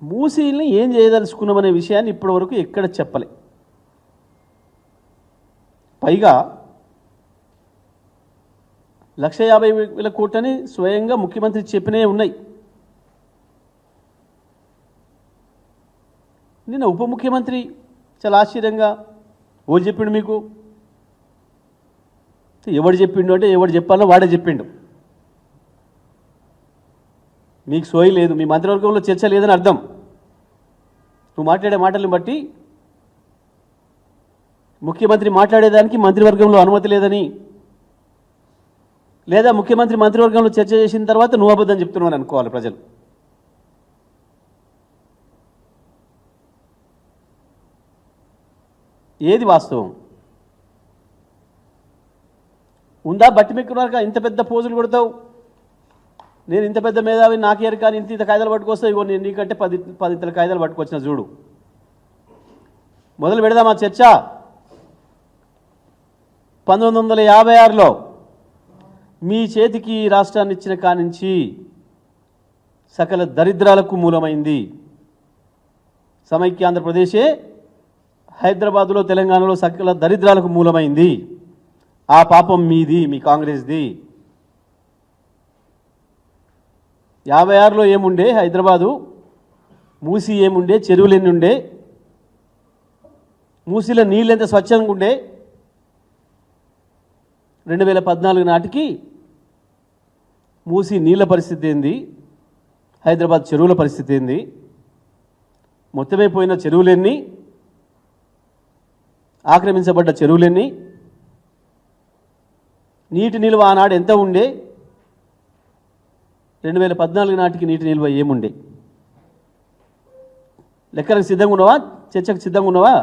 మూసీల్ని ఏం చేయదలుచుకున్నామనే విషయాన్ని ఇప్పటివరకు ఎక్కడ చెప్పలే. పైగా 1,50,000 కోట్లని స్వయంగా ముఖ్యమంత్రి చెప్పినే ఉన్నాయి. నిన్న ఉప ముఖ్యమంత్రి చాలా ఆశ్చర్యంగా ఓళ్ళు చెప్పిండు మీకు. ఎవడు చెప్పిండు అంటే ఎవడు చెప్పాలో వాడే చెప్పిండు. మీకు సోయి లేదు, మీ మంత్రివర్గంలో చర్చ లేదని అర్థం. నువ్వు మాట్లాడే మాటలను బట్టి ముఖ్యమంత్రి మాట్లాడేదానికి మంత్రివర్గంలో అనుమతి లేదని, లేదా ముఖ్యమంత్రి మంత్రివర్గంలో చర్చ చేసిన తర్వాత నువ్వు అబద్ధం చెప్తున్నావు అనుకోవాలి ప్రజలు. ఏది వాస్తవం ఉందా? బట్టి మెక్కున్నారుగా ఇంత పెద్ద పోజులు కొడతావు, నేను ఇంత పెద్ద మేధావి నాకేరు కానీ ఇంత కాయిదాలు పట్టుకొస్తా, ఇగో నేను నీకంటే 10 కాయిదాలు పట్టుకొచ్చిన చూడు. మొదలు పెడదామా చర్చ. 1956లో మీ చేతికి రాష్ట్రాన్ని ఇచ్చిన కానించి సకల దరిద్రాలకు మూలమైంది సమైక్య ఆంధ్రప్రదేశే. హైదరాబాదులో తెలంగాణలో సకల దరిద్రాలకు మూలమైంది. ఆ పాపం మీది, మీ కాంగ్రెస్ది. 56లో ఏముండే హైదరాబాదు? మూసీ ఏముండే? చెరువులు ఎన్ని ఉండే? మూసీలో నీళ్ళు ఎంత స్వచ్ఛంగా ఉండే? 2014 నాటికి మూసీ నీళ్ళ పరిస్థితి ఏంది? హైదరాబాద్ చెరువుల పరిస్థితి ఏంది? మొత్తమైపోయిన చెరువులెన్ని? ఆక్రమించబడ్డ చెరువులెన్ని? నీటి నిల్వ ఆనాడు ఎంత ఉండే? 2014 నాటికి నీటి నిల్వ ఏముండే? లెక్కలకు సిద్ధంగా ఉన్నావా? చర్చకు సిద్ధంగా ఉన్నావా?